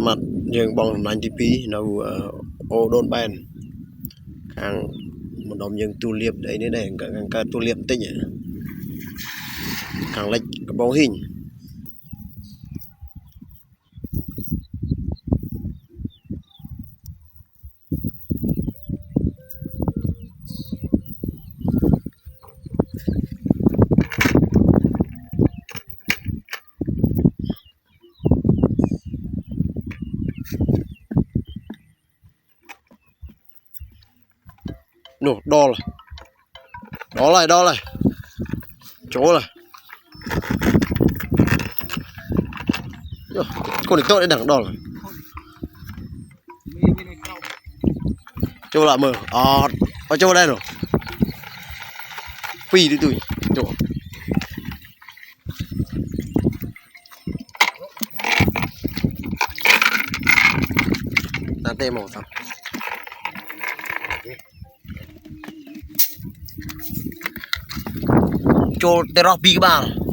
mặt dương bong 92 nấu ô đôn bèn hàng một đồng dương tu liệp đấy nữa này cả tu liệp tích hàng lệch cái bóng hình nổ đo lại chỗ này con này tốt đấy đẳng đo này chỗ lại mở ở chỗ đây rồi phi đi tụi chỗ ta tê màu sao chỗ tê rọc bi các bạn